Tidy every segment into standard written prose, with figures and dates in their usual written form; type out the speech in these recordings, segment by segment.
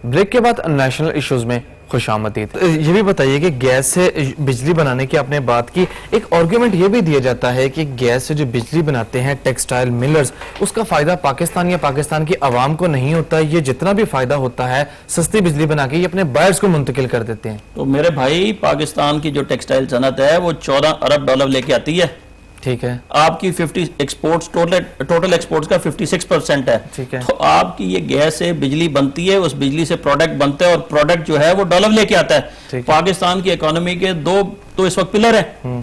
Break के बाद national issues में खुशामदीद। ये भी बताइए कि गैस से बिजली बनाने की आपने बात की, एक आर्गुमेंट ये भी दिया जाता है कि गैस से जो बिजली बनाते हैं टेक्सटाइल मिलर्स, उसका फायदा पाकिस्तान या पाकिस्तान की आवाम को नहीं होता। ये जितना भी फायदा होता है सस्ती बिजली बना के ये अपने बायर्स को मुंतकिल कर देते हैं। तो मेरे भाई, पाकिस्तान की जो टेक्सटाइल सनत है वो 14 अरब डॉलर लेके आती है। ठीक है। आपकी 50 एक्सपोर्ट्स, टोटल एक्सपोर्ट्स का 56% है। ठीक है। तो आपकी ये गैस से बिजली बनती है, उस बिजली से प्रोडक्ट बनते हैं और प्रोडक्ट जो है वो डॉलर लेके आता है। पाकिस्तान की इकोनॉमी के दो तो इस वक्त पिलर है,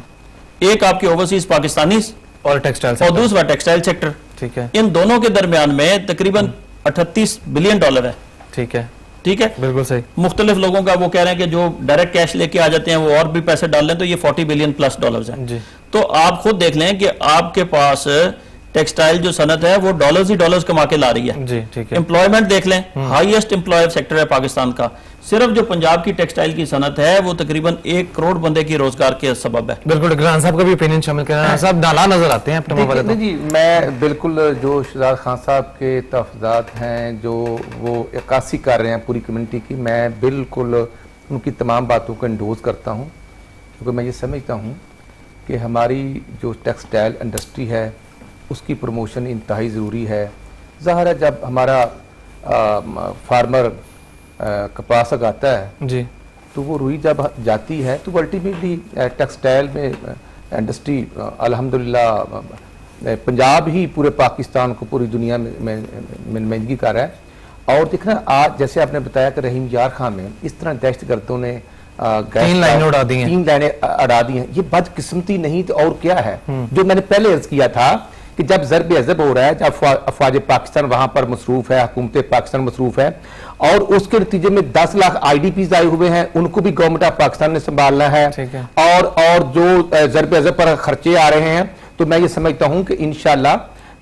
एक आपकी ओवरसीज पाकिस्तानी और टेक्सटाइल और दूसरा टेक्सटाइल सेक्टर। ठीक है। इन दोनों के दरमियान में तकरीबन 38 बिलियन डॉलर है। ठीक है, ठीक है, बिल्कुल सही। मुख्तलिफ लोगों का वो कह रहे हैं कि जो डायरेक्ट कैश लेके आ जाते हैं वो और भी पैसे डाल लें तो ये 40 बिलियन प्लस डॉलर्स हैं। जी। तो आप खुद देख लें कि आपके पास टेक्सटाइल जो सनत है वो डॉलर्स ही डॉलर्स कमा के ला रही है। जी, ठीक है। एम्प्लॉयमेंट देख लें, हाईएस्ट एम्प्लॉयर सेक्टर है पाकिस्तान का। सिर्फ जो पंजाब की टेक्सटाइल की सनत है वो तकरीबन 1 करोड़ बंदे की रोजगार के सबब है। बिल्कुल, इकराम साहब का भी ओपिनियन शामिल करना। साहब नाला नजर आते हैं अपने जी, मैं बिल्कुल जो शहजाद खान साहब के तहफ़्ज़ात हैं जो वो अक्कासी कर रहे हैं पूरी कम्युनिटी की, मैं बिल्कुल उनकी तमाम बातों को एंडोज करता हूँ, क्योंकि मैं ये समझता हूँ कि हमारी जो टेक्सटाइल इंडस्ट्री है उसकी प्रमोशन इंतहाई ज़रूरी है। ज़ाहिर है जब हमारा फार्मर कपास उगाता है जी, तो वो रुई जब जाती है तो अल्टीमेटली टेक्सटाइल में इंडस्ट्री अल्हम्दुलिल्लाह पंजाब ही पूरे पाकिस्तान को पूरी दुनिया में नुमाइंदगी कर रहा है। और देखना आज जैसे आपने बताया कि रहीम यार खां में इस तरह दहशतगर्दों ने 3 लाइनें उड़ा दी हैं। 3 लाइनें उड़ा दी हैं। ये बदकिस्मती नहीं तो और क्या है। जो मैंने पहले अर्ज किया था कि जब ज़रब अज़ब हो रहा है, जब अफवाज पाकिस्तान वहां पर मसरूफ है, हुकूमत पाकिस्तान मसरूफ है और उसके नतीजे में 10 लाख IDPs आए हुए हैं, उनको भी गवर्नमेंट ऑफ पाकिस्तान ने संभालना है। और जो ज़रब अज़ब पर खर्चे आ रहे हैं, तो मैं ये समझता हूं कि इंशाअल्लाह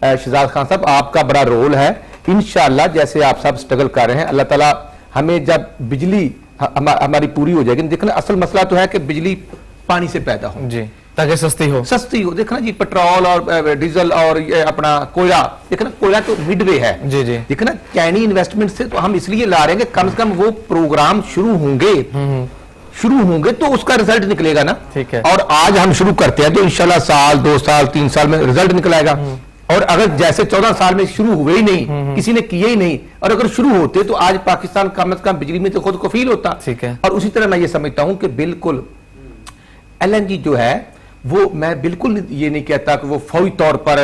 शहजाद खान साहब आपका बड़ा रोल है। इंशाअल्लाह जैसे आप सब स्ट्रगल कर रहे हैं, अल्लाह ताला हमें जब बिजली हमारी पूरी हो जाएगी। देखना असल मसला तो है कि बिजली पानी से पैदा हो जी, ताकि सस्ती हो। देखना जी, पेट्रोल और डीजल और अपना कोयला, देखना कोयला तो मिडवे है। जी जी। देखना चाइनी इन्वेस्टमेंट से तो हम इसलिए ला रहे हैं कि कम से कम वो प्रोग्राम शुरू होंगे तो उसका रिजल्ट निकलेगा ना। ठीक है। और आज हम शुरू करते हैं तो इंशाल्लाह साल 2 साल 3 साल में रिजल्ट निकल आएगा। और अगर जैसे 14 साल में शुरू हुए ही नहीं, किसी ने किए ही नहीं, और अगर शुरू होते तो आज पाकिस्तान कम से कम बिजली में तो खुद कफील होता। ठीक है। और उसी तरह मैं ये समझता हूं कि बिल्कुल LNG जो है वो, मैं बिल्कुल ये नहीं कहता कि वो फौरी तौर पर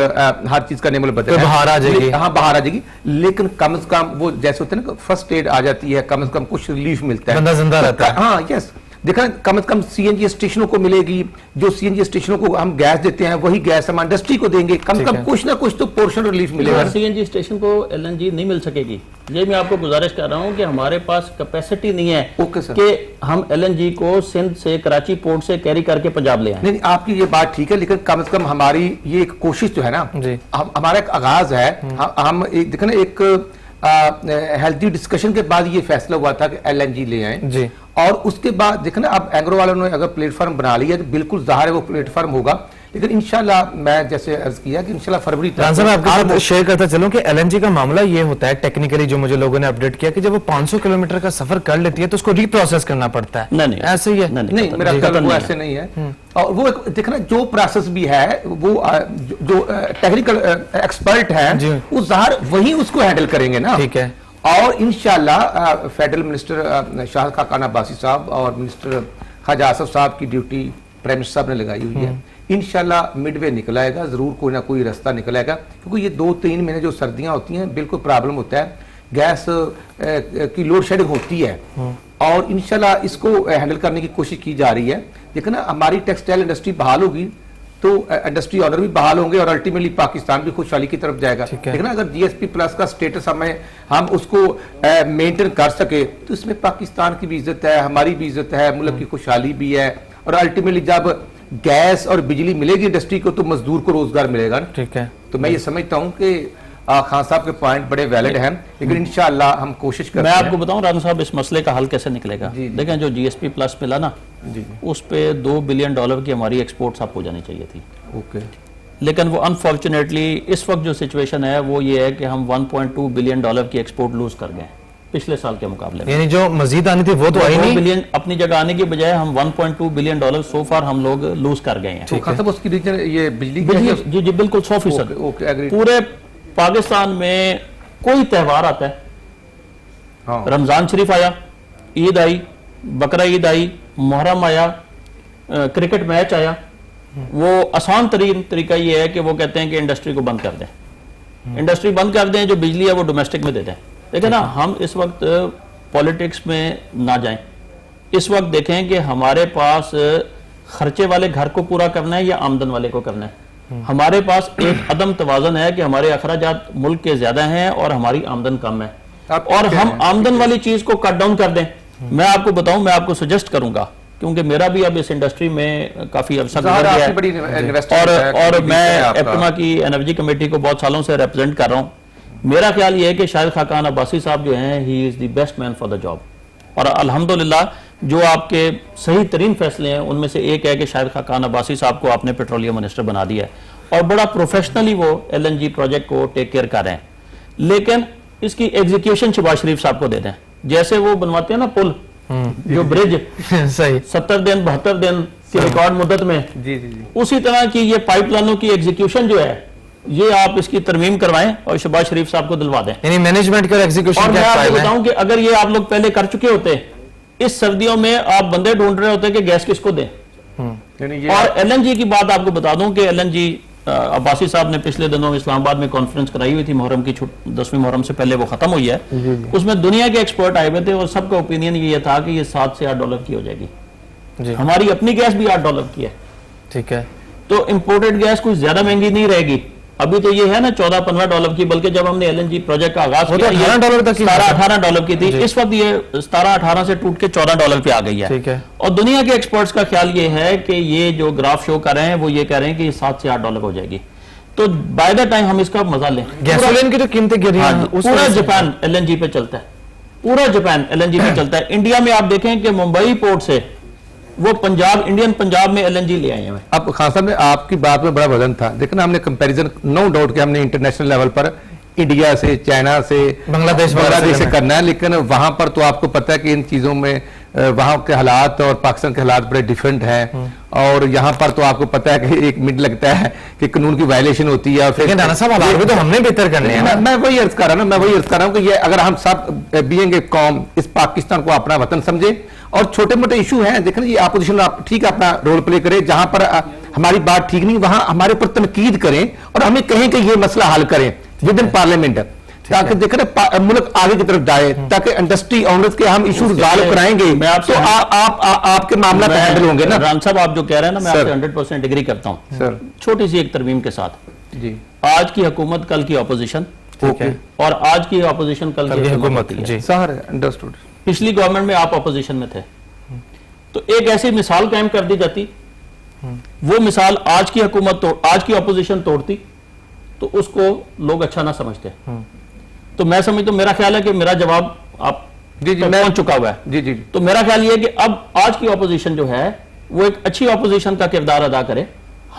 हर चीज का नेमल बदल बाहर आ जाएगी। हाँ, बाहर आ जाएगी, लेकिन कम से कम वो जैसे होते हैं ना, फर्स्ट एड आ जाती है, कम से कम कुछ रिलीफ मिलता है, बंदा जिंदा रहता है। हाँ, यस। देखा कम से कम CNG स्टेशनों को मिलेगी। जो CNG स्टेशनों को हम गैस देते हैं वही गैस हम इंडस्ट्री को देंगे। कम से कम कुछ ना कुछ तो पोर्शन रिलीफ मिलेगा। CNG स्टेशन को LNG नहीं मिल सकेगी। ये मैं आपको गुजारिश कर रहा हूँ कि हमारे पास कैपेसिटी नहीं है कि हम LNG को सिंध से, कराची पोर्ट से कैरी करके पंजाब ले आए। नहीं, आपकी ये बात ठीक है, लेकिन कम से कम हमारी ये एक कोशिश जो है ना, हमारा एक आगाज है। हम एक देखना, एक हेल्थी डिस्कशन के बाद ये फैसला हुआ था कि LNG ले आए जी। और उसके बाद देखना, अब एंग्रो वालों ने अगर प्लेटफॉर्म बना लिया तो बिल्कुल जाहिर है वो प्लेटफॉर्म होगा। लेकिन इंशाल्लाह मैं जैसे अर्ज किया कि इंशाल्लाह फरवरी तक मैं आपके साथ शेयर करता चलूं कि LNG का मामला ये होता है टेक्निकली, जो मुझे लोगों ने अपडेट किया कि जब वो 500 किलोमीटर का सफर कर लेती है तो उसको रिप्रोसेस करना पड़ता है। नहीं, ऐसे ही है। नहीं, मेरा ख्याल ऐसे नहीं है। और वो देखना जो प्रोसेस भी है वो जो टेक्निकल एक्सपर्ट है वो ज़ाहिर वही उसको हैंडल करेंगे ना। ठीक है। और इंशाल्लाह फेडरल मिनिस्टर शाह खान अब्बासी साहब और मिनिस्टर ख्वाजा आसफ साहब की ड्यूटी प्राइम मिनिस्टर साहब ने लगाई हुई है। इंशाल्लाह मिडवे निकल आएगा, जरूर कोई ना कोई रास्ता निकल आएगा, क्योंकि ये 2-3 महीने जो सर्दियां होती हैं बिल्कुल प्रॉब्लम होता है, गैस की लोड शेडिंग होती है। और इंशाल्लाह इसको हैंडल करने की कोशिश की जा रही है। लेकिन हमारी टेक्सटाइल इंडस्ट्री बहाल होगी तो इंडस्ट्री ऑनर भी बहाल होंगे और अल्टीमेटली पाकिस्तान भी खुशहाली की तरफ जाएगा। लेकिन अगर GSP प्लस का स्टेटस हम उसको मेंटेन कर सके तो इसमें पाकिस्तान की भी इज्जत है, हमारी भी इज्जत है, मुल्क की खुशहाली भी है। और अल्टीमेटली जब गैस और बिजली मिलेगी इंडस्ट्री को तो मजदूर को रोजगार मिलेगा। ठीक है। तो मैं ये समझता हूँ कि खान साहब के पॉइंट बड़े वैलिड हैं, लेकिन इंशाअल्लाह हम कोशिश करें। मैं आपको बताऊं राना साहब, इस मसले का हल कैसे निकलेगा। देखें, जो GSP प्लस मिला ना, उस पे $2 बिलियन की हमारी एक्सपोर्ट्स आप हो जानी चाहिए थी। ओके। लेकिन वो अनफॉर्चुनेटली इस वक्त जो सिचुएशन है वो ये है कि हम $1.2 बिलियन की एक्सपोर्ट लूज कर गए। पिछले साल के मुकाबले में। यानी जो मजीद आनी थी वो तो आई 2 नहीं। बिलियन अपनी जगह आने की बजाय हम $1.2 बिलियन सो फार हम लोग लूज कर गए हैं। तो खत्म उसकी रीजन ये बिजली जी जी बिल्कुल 100%। Okay agree. पूरे पाकिस्तान में कोई त्यौहार आता है, हाँ रमजान शरीफ आया, ईद आई, बकरा ईद आई, मुहर्रम आया, क्रिकेट मैच आया, वो आसान तरीन तरीका ये है कि वो कहते हैं कि इंडस्ट्री को बंद कर दें, इंडस्ट्री बंद कर दें, जो बिजली है वो डोमेस्टिक में दे दें। लेकिन ना हम इस वक्त पॉलिटिक्स में ना जाएं। इस वक्त देखें कि हमारे पास खर्चे वाले घर को पूरा करना है या आमदन वाले को करना है। हमारे पास एक अदम तवाज़न है कि हमारे अखराजात मुल्क के ज्यादा हैं और हमारी आमदन कम है, और हम आमदन वाली चीज को कट डाउन कर दें। मैं आपको बताऊं, मैं आपको सजेस्ट करूंगा, क्योंकि मेरा भी अब इस इंडस्ट्री में काफी अरसा गुजर गया है और मैं एप्टमा की एनर्जी कमेटी को बहुत सालों से रिप्रेजेंट कर रहा हूं। मेरा ख्याल ये है कि शाहिद खाकान अब्बासी साहब जो हैं, he is the best man for the job, और अल्हम्दुलिल्लाह जो आपके सही तरीन फैसले हैं उनमें से एक है कि शाहिद खाकान अब्बासी साहब को आपने पेट्रोलियम मिनिस्टर बना दिया है और बड़ा प्रोफेशनली वो LNG प्रोजेक्ट को टेक केयर कर रहे हैं। लेकिन इसकी एग्जीक्यूशन शहबाज शरीफ साहब को दे दें, जैसे वो बनवाते हैं ना पुल, जो ब्रिज सही 70 दिन 72 दिन की रिकॉर्ड मुद्दत में, जी जी जी, उसी तरह की ये पाइपलाइनों की एग्जीक्यूशन जो है, ये आप इसकी तरमीम करवाएं और शहबाज शरीफ साहब को दिलवा दें। यानी मैनेजमेंट का एग्जीक्यूशन और मैं क्या आपको फाइल है? बताऊं कि अगर ये आप लोग पहले कर चुके होते, इस सर्दियों में आप बंदे ढूंढ रहे होते कि गैस किसको दें। यानी ये और LNG की बात आपको बता दूं कि LNG अब्बासी साहब ने पिछले दिनों इस्लामाबाद में कॉन्फ्रेंस कराई हुई थी, मुहर्रम की 10वीं मुहर्रम से पहले वो खत्म हुई है। उसमें दुनिया के एक्सपर्ट आए हुए थे और सबका ओपिनियन ये था कि ये 7 से 8 डॉलर की हो जाएगी। जी हमारी अपनी गैस भी 8 डॉलर की है, ठीक है। तो इंपोर्टेड गैस कुछ ज्यादा महंगी नहीं रहेगी। अभी तो ये है ना 14-15 डॉलर की, बल्कि जब हमने LNG प्रोजेक्ट का आगाज वो तो किया, 18 डॉलर तक की 17-18 डॉलर की थी, जी। इस वक्त ये 17-18 से टूट के 14 डॉलर पे आ गई है। ठीक है। और दुनिया के एक्सपर्ट्स का ख्याल ये है कि ये जो ग्राफ शो कर रहे हैं वो ये कह रहे हैं कि ये 7 से 8 डॉलर हो जाएगी। तो बाय द टाइम हम इसका मजा लें। गैसोलीन की जो कीमतें गिर रही हाँ हैं जी, उस पूरा वजह से- जापान LNG पे चलता है, पूरा जापान LNG पे चलता है। इंडिया में आप देखें कि मुंबई पोर्ट से वो पंजाब, इंडियन पंजाब में LNG ले आए हैं। अब खान साहब ने आपकी बात में बड़ा वजन था, देखना हमने कंपैरिजन नो डाउट कि हमने इंटरनेशनल लेवल पर इंडिया से, चाइना से, बांग्लादेश से करना है, लेकिन वहां पर तो आपको पता है कि इन चीजों में वहां के हालात और पाकिस्तान के हालात बड़े डिफरेंट हैं, और यहाँ पर तो आपको पता है कि 1 मिनट लगता है कि कानून की वायलेशन होती है। और फिर लेकिन राणा साहब हालात भी तो हमने बेहतर करने हैं ना। मैं वही अर्ज कर रहा हूँ, कि ये अगर हम सब बीइंग ए कौम इस पाकिस्तान को अपना वतन समझे, और छोटे मोटे इशू हैं, देखना ये अपोजिशन ठीक अपना रोल प्ले करे, जहां पर हमारी बात ठीक नहीं वहां हमारे ऊपर तनकीद करें और हमें कहें कि ये मसला हल करें विद इन पार्लियामेंट, ताकि देखना मुल्क आगे की तरफ जाए, ताकि इंडस्ट्री ओनर्स के हम इशू रिजॉल्व कराएंगे मैं आपसे- तो आपके मामला हैंडल होंगे ना। राम साहब आप जो कह रहे हैं ना, मैं सर। आपसे 100% एग्री करता हूं। सर छोटी सी एक तरमीम के साथ, जी आज की हुकूमत कल की ऑपोजिशन, ठीक है। और आज की ऑपोजिशन कल कल की की हुकूमत हुकूमत, होती है। जी। Sir understood. पिछली गवर्नमेंट में आप ऑपोजिशन में थे, तो एक ऐसी मिसाल कायम कर दी जाती, वो मिसाल आज की हुकूमत आज की ऑपोजिशन तोड़ती, तो उसको लोग अच्छा ना समझते। तो मैं समझता हूं, मेरा ख्याल है कि मेरा जवाब आप जी जी तक मैं पहुंच चुका हुआ है। जी जी तो मेरा ख्याल ये है कि अब आज की ऑपोजिशन जो है वो एक अच्छी ऑपोजिशन का किरदार अदा करे।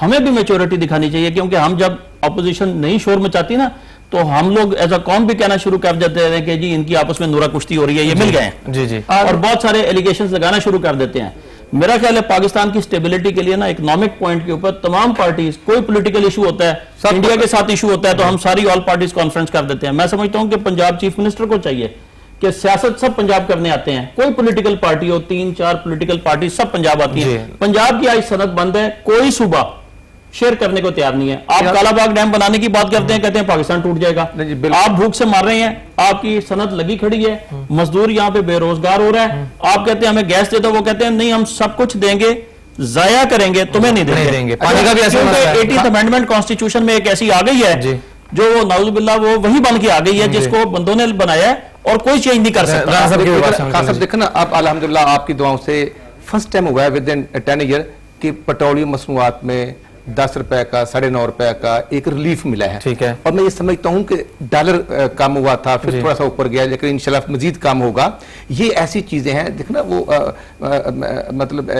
हमें भी मेच्योरिटी दिखानी चाहिए, क्योंकि हम जब ऑपोजिशन नहीं शोर मचाती ना, तो हम लोग एज अ कौम भी कहना शुरू कर देते हैं कि जी इनकी आपस में नूरा कुश्ती हो रही है, ये मिल गए हैं, जी जी। और बहुत सारे एलिगेशंस लगाना शुरू कर देते हैं। मेरा ख्याल है पाकिस्तान की स्टेबिलिटी के लिए ना इकोनॉमिक पॉइंट के ऊपर तमाम पार्टीज, कोई पॉलिटिकल इशू होता है, इंडिया के साथ इशू होता है, तो हम सारी ऑल पार्टीज कॉन्फ्रेंस कर देते हैं। मैं समझता हूं कि पंजाब चीफ मिनिस्टर को चाहिए कि सियासत सब पंजाब करने आते हैं, कोई पॉलिटिकल पार्टी हो, 3-4 पॉलिटिकल पार्टी सब पंजाब आती जी। है। पंजाब की आज सनद बंद है, कोई सूबा शेयर करने को तैयार नहीं है। आप कालाबाग डैम बनाने की बात करते हैं, कहते हैं पाकिस्तान टूट जाएगा। नहीं जी, बिल्कुल। आप भूख से मर रहे हैं, आपकी सनद लगी खड़ी है, मजदूर यहाँ पे बेरोजगार हो रहा है, आप कहते हैं हमें गैस दे दो, वो कहते हैं नहीं हम सब कुछ देंगे, जाया करेंगे, तुम्हें नहीं देंगे। पानी का भी ऐसा मसला है। 80th अमेंडमेंट कॉन्स्टिट्यूशन में एक ऐसी आ गई है जी। जो नाउजुबिल्लाह वो वही बन के आ गई है, जिसको बंदों ने बनाया है और कोई चेंज नहीं कर सकता। राणा साहब की बात समझ खान साहब लीजिए। देखो ना, अब अल्हम्दुलिल्लाह आपकी दुआओं से फर्स्ट टाइम हुआ है विद इन 10 ईयर कि पेट्रोलियम मसनूआत में 10 रुपए का, 9.5 रुपए का एक रिलीफ मिला है। ठीक है। और मैं ये समझता हूं कि डॉलर कम हुआ था, फिर थोड़ा सा ऊपर गया, लेकिन इंशाल्लाह मजीद कम होगा। ये ऐसी चीजें हैं, देखना वो मतलब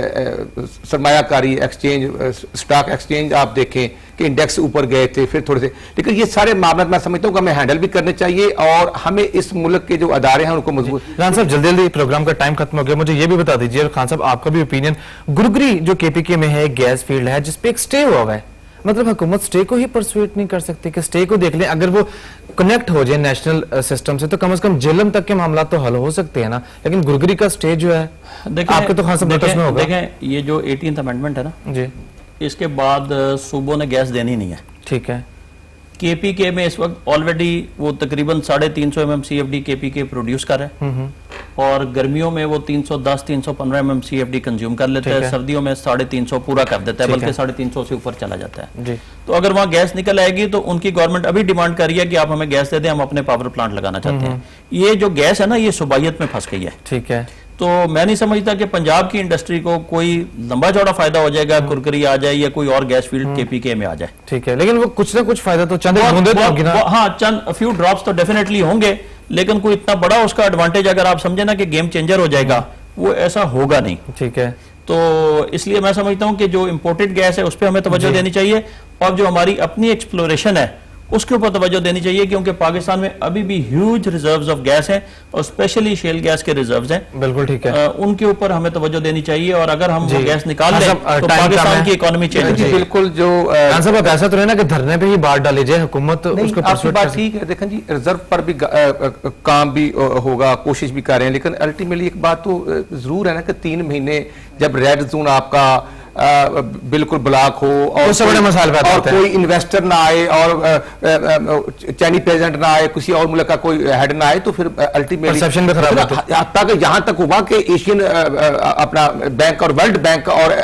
सरमायाकारी एक्सचेंज, स्टॉक एक्सचेंज आप देखें कि इंडेक्स ऊपर गए थे फिर थोड़े से, लेकिन ये सारे मामले मैं समझता हूँ कि हमें हैंडल भी करने चाहिए और हमें इस मुल्क के जो अदारे हैं उनको मजबूत। खान साहब जल्दी जल्दी प्रोग्राम का टाइम खत्म हो गया, मुझे ये भी बता दीजिए और खान साहब आपका भी ओपिनियन, गुरुग्री जो केपीके में है गैस फील्ड है जिसपे एक स्टे हुआ है, मतलब हुकूमत स्टे को ही परसुएट नहीं कर सकती कि स्टे को देख लें, अगर वो कनेक्ट हो जाए नेशनल सिस्टम से तो कम से कम जेलम तक के मामला तो हल हो सकते हैं ना, लेकिन गुरुग्री का स्टे जो है देखें, आपके तो खान साहब नोटिस में होगा। देखें ये जो 18th अमेंडमेंट है ना जी, इसके बाद सूबों ने गैस देनी नहीं है। ठीक है, केपीके में इस वक्त ऑलरेडी वो तकरीबन 350 MMCFD केपीके प्रोड्यूस कर रहे हैं और गर्मियों में वो 310-315 MMCFD कंज्यूम कर लेते हैं, सर्दियों में 350 पूरा कर देता है, बल्कि 350 से ऊपर चला जाता है जी। तो अगर वहां गैस निकल आएगी तो उनकी गवर्नमेंट अभी डिमांड कर रही है कि आप हमें गैस दे दें, हम अपने पावर प्लांट लगाना चाहते हैं। ये जो गैस है ना ये सुबाहियत में फंस गई है। ठीक है, तो मैं नहीं समझता कि पंजाब की इंडस्ट्री को कोई लंबा चौड़ा फायदा हो जाएगा, कुरकरी आ जाए या कोई और गैस फील्ड केपीके में आ जाए। ठीक है, लेकिन वो कुछ ना कुछ फायदा तो चंद बूंदे तो होगी ना। हाँ, चंद फ्यू ड्रॉप्स तो डेफिनेटली होंगे, लेकिन कोई इतना बड़ा उसका एडवांटेज अगर आप समझे ना कि गेम चेंजर हो जाएगा, वो ऐसा होगा नहीं। ठीक है, तो इसलिए मैं समझता हूं कि जो इंपोर्टेड गैस है उस पर हमें तवज्जो देनी चाहिए और जो हमारी अपनी एक्सप्लोरेशन है उसके ऊपर तवज्जो देनी चाहिए, क्योंकि पाकिस्तान में अभी भी ह्यूज रिजर्व्स ऑफ गैस हैं और स्पेशली शेल गैस के रिजर्व्स हैं। बिल्कुल ठीक है, उनके ऊपर हमें तवज्जो देनी चाहिए और अगर हम वो गैस निकाल हाँ, लें सब, तो टाइम कम पाकिस्तान है। की इकोनॉमी चेंज हो जी, जाएगी। बिल्कुल जो खान साहब अब ऐसा तो नहीं ना कि धरने पे ही बात डाली जाए, हुकूमत नहीं, उसको आपकी परसुएट बात कर ठीक है। देखें जी, रिजर्व पर भी काम भी होगा, कोशिश भी कर रहे हैं, लेकिन अल्टीमेटली एक बात तो जरूर है ना कि 3 महीने जब रेड जोन आपका बिल्कुल ब्लॉक हो और उससे बड़े मसाइल पैदा और होते हैं। कोई इन्वेस्टर ना आए और चाइनीज प्रेसिडेंट ना आए, किसी और मुल्क का कोई हेड ना आए, तो फिर अल्टीमेटली परसेप्शन भी खराब होता है। तक यहाँ तक हुआ कि एशियन अपना बैंक और वर्ल्ड बैंक और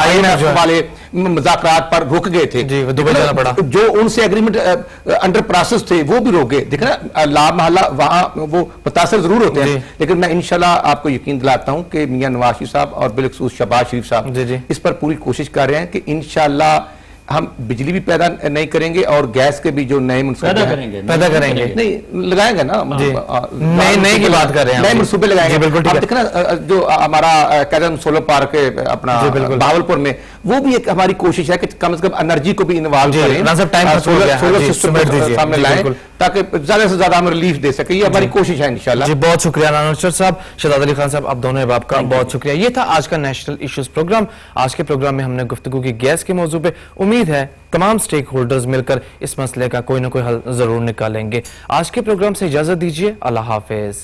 IMF वाले मुज़ाकरात पर रुक गए थे जी, दुबई जाना पड़ा। जो उनसे एग्रीमेंट अंडर प्रोसेस थे वो भी रोक गए। देखना ला महल्ला वहां वो मुतासर जरूर होते हैं, लेकिन मैं इंशाल्लाह आपको यकीन दिलाता हूं कि मियां नवाज शरीफ साहब और बिलखसूस शहबाज शरीफ साहब जी। इस पर पूरी कोशिश कर रहे हैं कि इंशाल्लाह हम बिजली भी पैदा नहीं करेंगे और गैस के भी जो नए मनसूबे पैदा हैं, करेंगे नहीं लगाएंगे ना, नए की बात कर रहे हैं, नए मनसूबे लगाएंगे। बिल्कुल ठीक है। देखना जो हमारा कैदम सोलर पार्क है अपना भावलपुर में, वो भी एक हमारी कोशिश है कि कम से कम एनर्जी को भी इन्वॉल्व करें, सोलर सिस्टम सामने लाएं ताकि ज्यादा से ज्यादा हम रिलीफ दे सके। ये हमारी कोशिश है इंशाल्लाह। जी, बहुत शुक्रिया नानोचर साहब, शहजाद अली खान साहब, आप दोनों अहबाब का बहुत शुक्रिया। ये था आज का नेशनल इश्यूज प्रोग्राम। आज के प्रोग्राम में हमने गुफ्तगू की गैस के मौजू पे। उम्मीद है तमाम स्टेक होल्डर्स मिलकर इस मसले का कोई ना कोई हल जरूर निकालेंगे। आज के प्रोग्राम से इजाजत दीजिए, अल्लाह हाफिज।